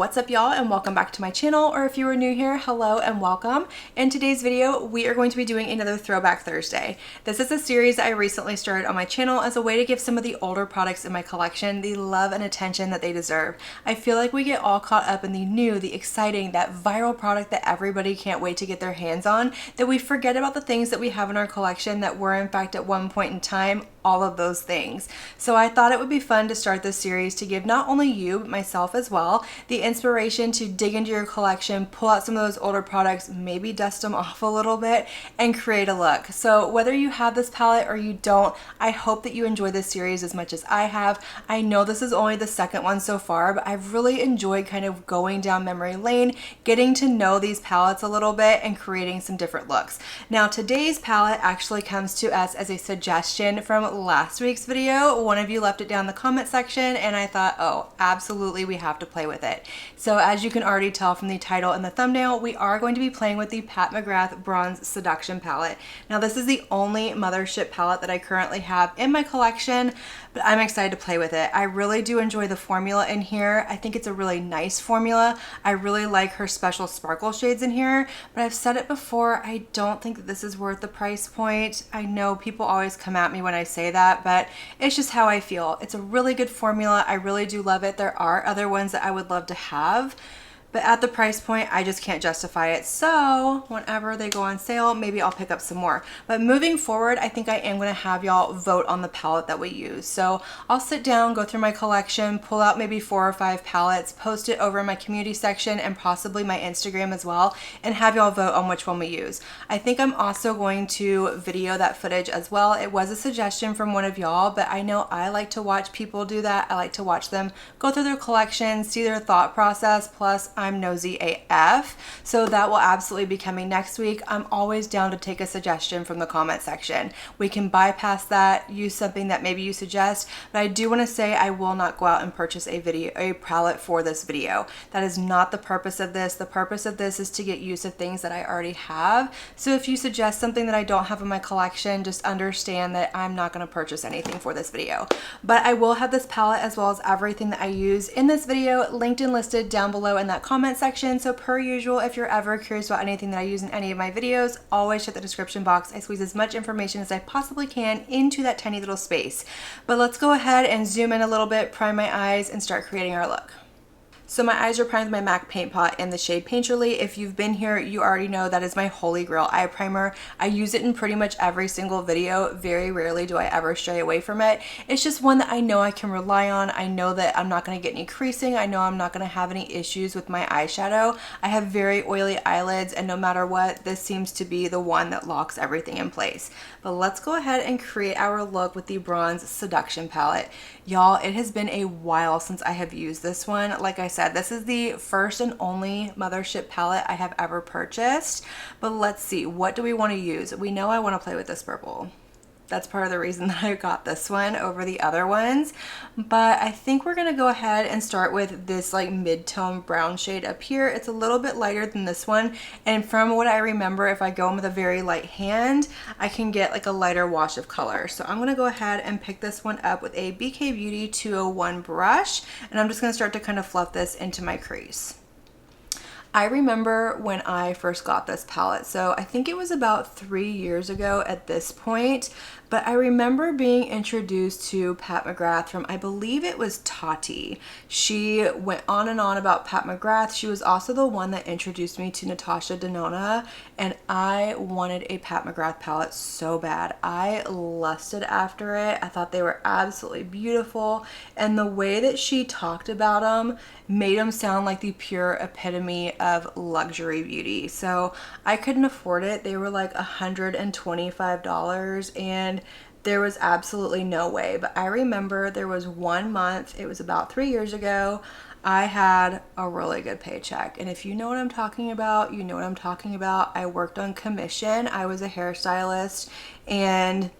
What's up y'all, and welcome back to my channel, or if you are new here, hello and welcome. In today's video, we are going to be doing another Throwback Thursday. This is a series I recently started on my channel as a way to give some of the older products in my collection the love and attention that they deserve. I feel like we get all caught up in the new, the exciting, that viral product that everybody can't wait to get their hands on, that we forget about the things that we have in our collection that were in fact at one point in time all of those things. So I thought it would be fun to start this series to give not only you, but myself as well, the inspiration to dig into your collection, pull out some of those older products, maybe dust them off a little bit, and create a look. So whether you have this palette or you don't, I hope that you enjoy this series as much as I have. I know this is only the second one so far, but I've really enjoyed kind of going down memory lane, getting to know these palettes a little bit, and creating some different looks. Now today's palette actually comes to us as a suggestion from last week's video. One of you left it down in the comment section, and I thought, oh, absolutely, we have to play with it. So as you can already tell from the title and the thumbnail, we are going to be playing with the Mcgrath Bronze Seduction palette. Now this is the only Mothership palette that I currently have in my collection, but I'm excited to play with it. I really do enjoy the formula in here. I think it's a really nice formula. I really like her special sparkle shades in here, but I've said it before, I don't think that this is worth the price point. I know people always come at me when I say that, but it's just how I feel. It's a really good formula. I really do love it. There are other ones that I would love to have, but at the price point, I just can't justify it. So whenever they go on sale, maybe I'll pick up some more. But moving forward, I think I am gonna have y'all vote on the palette that we use. So I'll sit down, go through my collection, pull out maybe 4 or 5 palettes, post it over in my community section and possibly my Instagram as well, and have y'all vote on which one we use. I think I'm also going to video that footage as well. It was a suggestion from one of y'all, but I know I like to watch people do that. I like to watch them go through their collection, see their thought process, plus I'm nosy AF, so that will absolutely be coming next week. I'm always down to take a suggestion from the comment section. We can bypass that, use something that maybe you suggest, but I do want to say I will not go out and purchase a palette for this video. That is not the purpose of this. The purpose of this is to get use of things that I already have. So if you suggest something that I don't have in my collection, just understand that I'm not going to purchase anything for this video. But I will have this palette as well as everything that I use in this video linked and listed down below in that comment section. So per usual, if you're ever curious about anything that I use in any of my videos, always check the description box. I squeeze as much information as I possibly can into that tiny little space. But let's go ahead and zoom in a little bit, prime my eyes, and start creating our look. So my eyes are primed with my MAC paint pot in the shade Painterly. If you've been here, you already know that is my holy grail eye primer. I use it in pretty much every single video. Very rarely do I ever stray away from it. It's just one that I know I can rely on. I know that I'm not going to get any creasing. I know I'm not going to have any issues with my eyeshadow. I have very oily eyelids, and no matter what, this seems to be the one that locks everything in place. But let's go ahead and create our look with the Bronze Seduction palette. Y'all, it has been a while since I have used this one. Like I said, this is the first and only Mothership palette I have ever purchased. But let's see, what do we want to use? We know I want to play with this purple. That's part of the reason that I got this one over the other ones. But I think we're gonna go ahead and start with this like mid-tone brown shade up here. It's a little bit lighter than this one. And from what I remember, if I go in with a very light hand, I can get like a lighter wash of color. So I'm gonna go ahead and pick this one up with a BK Beauty 201 brush. And I'm just gonna start to kind of fluff this into my crease. I remember when I first got this palette, so I think it was about 3 years ago at this point, but I remember being introduced to Pat Mcgrath from, I believe it was Tati. She went on and on about Pat Mcgrath. She was also the one that introduced me to Natasha Denona, and I wanted a Pat Mcgrath palette so bad. I lusted after it. I thought they were absolutely beautiful, and the way that she talked about them made them sound like the pure epitome of luxury beauty. So I couldn't afford it. They were like $125, and there was absolutely no way. But I remember there was one month, it was about 3 years ago, I had a really good paycheck. And if you know what I'm talking about, you know what I'm talking about. I worked on commission. I was a hairstylist, and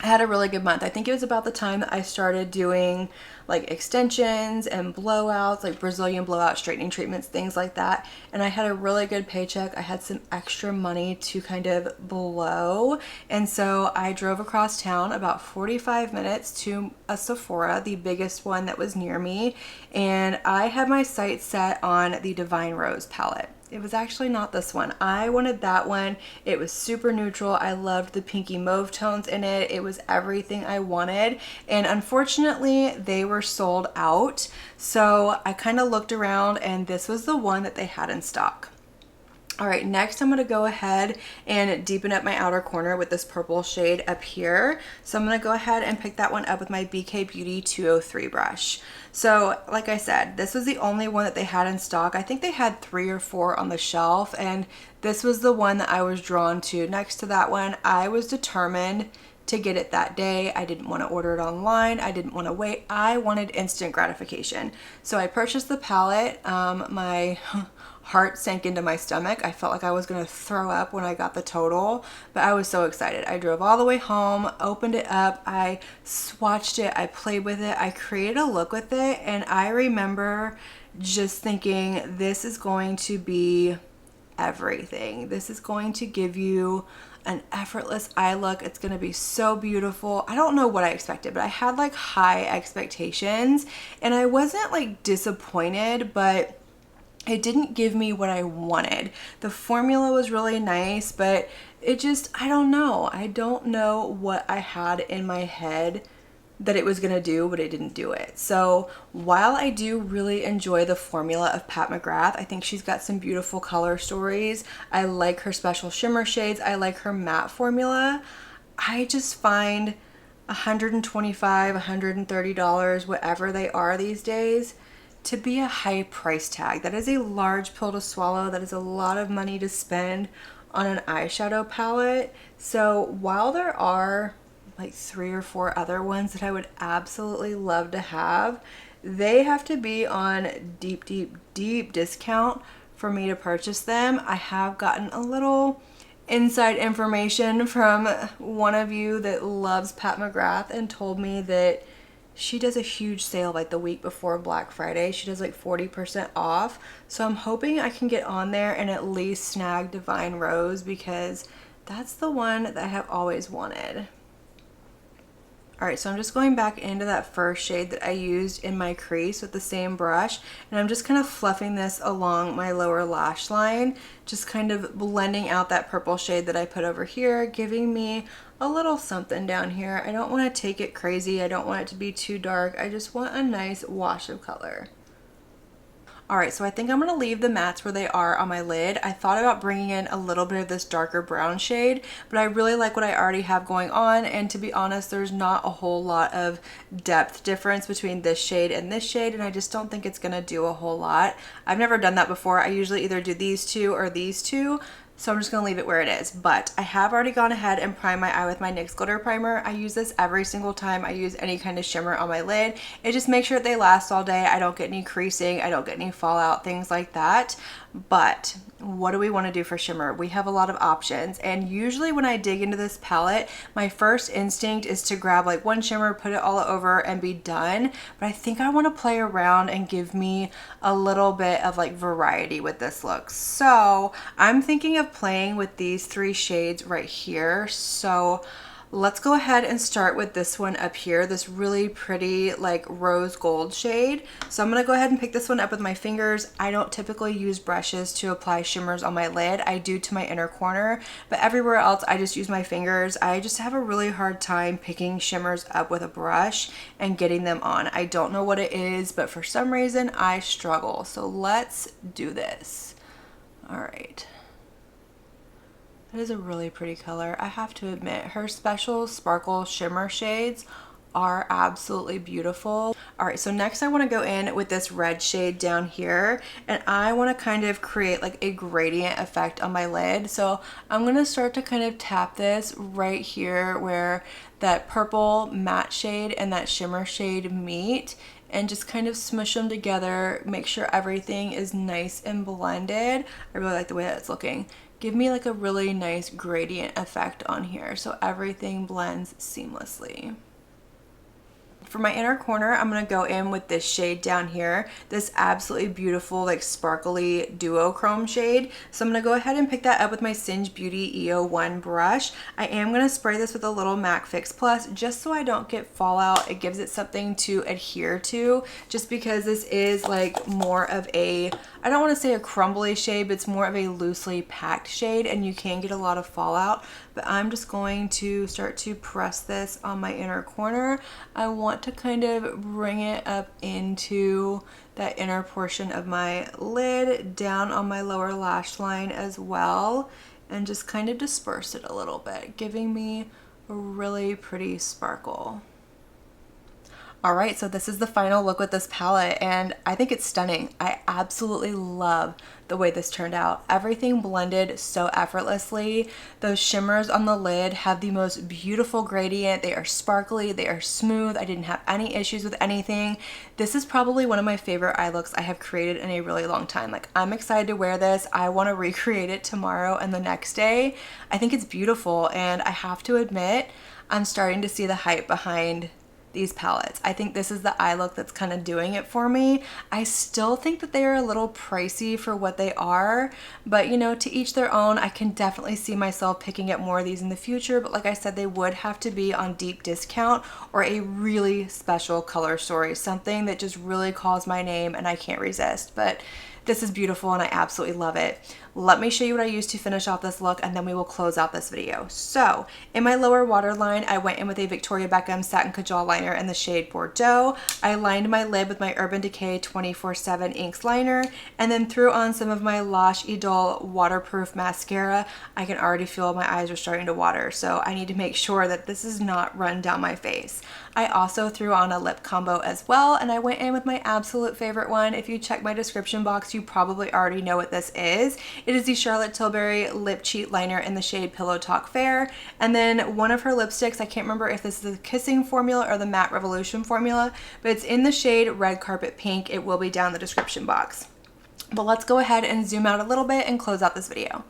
I had a really good month. I think it was about the time that I started doing like extensions and blowouts, like Brazilian blowout straightening treatments, things like that. And I had a really good paycheck. I had some extra money to kind of blow. And so I drove across town about 45 minutes to a Sephora, the biggest one that was near me. And I had my sights set on the Divine Rose palette. It was actually not this one. I wanted that one. It was super neutral. I loved the pinky mauve tones in it. It was everything I wanted. And unfortunately, they were sold out. So I kind of looked around and this was the one that they had in stock. All right, next I'm gonna go ahead and deepen up my outer corner with this purple shade up here. So I'm gonna go ahead and pick that one up with my BK Beauty 203 brush. So like I said, this was the only one that they had in stock. I think they had 3 or 4 on the shelf, and this was the one that I was drawn to. Next to that one, I was determined to get it that day. I didn't want to order it online. I didn't want to wait. I wanted instant gratification. So I purchased the palette. My heart sank into my stomach. I felt like I was gonna throw up when I got the total, but I was so excited. I drove all the way home, opened it up, I swatched it, I played with it, I created a look with it, and I remember just thinking, this is going to be everything. This is going to give you an effortless eye look. It's gonna be so beautiful. I don't know what I expected, but I had like high expectations, and I wasn't like disappointed, but it didn't give me what I wanted. The formula was really nice, but it just, I don't know. I don't know what I had in my head that it was gonna do, but it didn't do it. So while I do really enjoy the formula of Pat McGrath, I think she's got some beautiful color stories. I like her special shimmer shades. I like her matte formula. I just find $125, $130, whatever they are these days, to be a high price tag. That is a large pill to swallow. That is a lot of money to spend on an eyeshadow palette. So while there are like 3 or 4 other ones that I would absolutely love to have, they have to be on deep, deep, deep discount for me to purchase them. I have gotten a little inside information from one of you that loves Pat McGrath and told me that she does a huge sale like the week before Black Friday. She does like 40% off. So I'm hoping I can get on there and at least snag Divine Rose, because that's the one that I have always wanted. All right, so I'm just going back into that first shade that I used in my crease with the same brush, and I'm just kind of fluffing this along my lower lash line, just kind of blending out that purple shade that I put over here, giving me a little something down here. I don't want to take it crazy. I don't want it to be too dark. I just want a nice wash of color. All right, so I think I'm gonna leave the mattes where they are on my lid. I thought about bringing in a little bit of this darker brown shade, but I really like what I already have going on, and to be honest, there's not a whole lot of depth difference between this shade and this shade, and I just don't think it's gonna do a whole lot. I've never done that before. I usually either do these two or these two, so I'm just gonna leave it where it is. But I have already gone ahead and primed my eye with my NYX glitter primer. I use this every single time I use any kind of shimmer on my lid. It just makes sure that they last all day. I don't get any creasing, I don't get any fallout, things like that. But what do we want to do for shimmer? We have a lot of options, and usually when I dig into this palette, my first instinct is to grab like one shimmer, put it all over, and be done. But I think I want to play around and give me a little bit of like variety with this look. So I'm thinking of playing with these 3 shades right here. So let's go ahead and start with this one up here, this really pretty like rose gold shade. So I'm gonna go ahead and pick this one up with my fingers. I don't typically use brushes to apply shimmers on my lid. I do to my inner corner, but everywhere else I just use my fingers. I just have a really hard time picking shimmers up with a brush and getting them on. I don't know what it is, but for some reason I struggle. So let's do this. All right. That is a really pretty color. I have to admit, her special sparkle shimmer shades are absolutely beautiful. All right, so next I want to go in with this red shade down here, and I want to kind of create like a gradient effect on my lid. So I'm going to start to kind of tap this right here where that purple matte shade and that shimmer shade meet, and just kind of smush them together, make sure everything is nice and blended. I really like the way that's looking. give me like a really nice gradient effect on here so everything blends seamlessly. For my inner corner, I'm going to go in with this shade down here, this absolutely beautiful like sparkly duochrome shade. So I'm going to go ahead and pick that up with my Singe Beauty EO1 brush. I am going to spray this with a little MAC Fix Plus just so I don't get fallout. It gives it something to adhere to, just because this is like more of a, I don't want to say a crumbly shade, but it's more of a loosely packed shade and you can get a lot of fallout. But I'm just going to start to press this on my inner corner. I want to kind of bring it up into that inner portion of my lid, down on my lower lash line as well, and just kind of disperse it a little bit, giving me a really pretty sparkle. Alright, so this is the final look with this palette and I think it's stunning. I absolutely love the way this turned out. Everything blended so effortlessly. Those shimmers on the lid have the most beautiful gradient. They are sparkly, they are smooth. I didn't have any issues with anything. This is probably one of my favorite eye looks I have created in a really long time. Like, I'm excited to wear this. I want to recreate it tomorrow and the next day. I think it's beautiful and I have to admit, I'm starting to see the hype behind these palettes. I think this is the eye look that's kind of doing it for me. I still think that they are a little pricey for what they are, but you know, to each their own. I can definitely see myself picking up more of these in the future, but like I said, they would have to be on deep discount or a really special color story, something that just really calls my name and I can't resist. But this is beautiful and I absolutely love it. Let me show you what I used to finish off this look and then we will close out this video. So in my lower waterline, I went in with a Victoria Beckham Satin Kajal liner in the shade Bordeaux. I lined my lid with my Urban Decay 24/7 Inks liner and then threw on some of my Lash Idole waterproof mascara. I can already feel my eyes are starting to water, so I need to make sure that this is not run down my face. I also threw on a lip combo as well, and I went in with my absolute favorite one. If you check my description box, you probably already know what this is. It is the Charlotte Tilbury Lip Cheat Liner in the shade Pillow Talk Fair. And then one of her lipsticks, I can't remember if this is the Kissing formula or the Matte Revolution formula, but it's in the shade Red Carpet Pink. It will be down in the description box. But let's go ahead and zoom out a little bit and close out this video.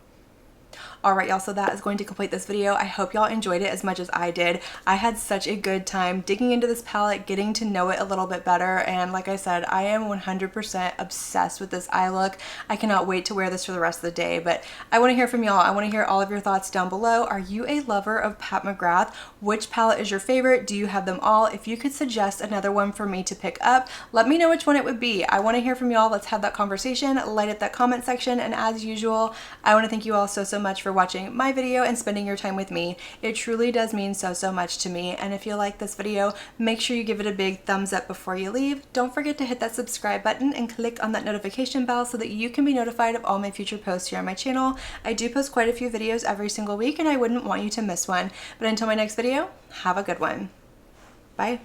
Alright y'all, so that is going to complete this video. I hope y'all enjoyed it as much as I did. I had such a good time digging into this palette, getting to know it a little bit better, and like I said, I am 100% obsessed with this eye look. I cannot wait to wear this for the rest of the day, but I want to hear from y'all. I want to hear all of your thoughts down below. Are you a lover of Pat McGrath? Which palette is your favorite? Do you have them all? If you could suggest another one for me to pick up, let me know which one it would be. I want to hear from y'all. Let's have that conversation. Light up that comment section, and as usual, I want to thank you all so much for watching my video and spending your time with me. It truly does mean so much to me, and if you like this video, make sure you give it a big thumbs up before you leave. Don't forget to hit that subscribe button and click on that notification bell so that you can be notified of all my future posts here on my channel. I do post quite a few videos every single week and I wouldn't want you to miss one. But until my next video, have a good one. Bye.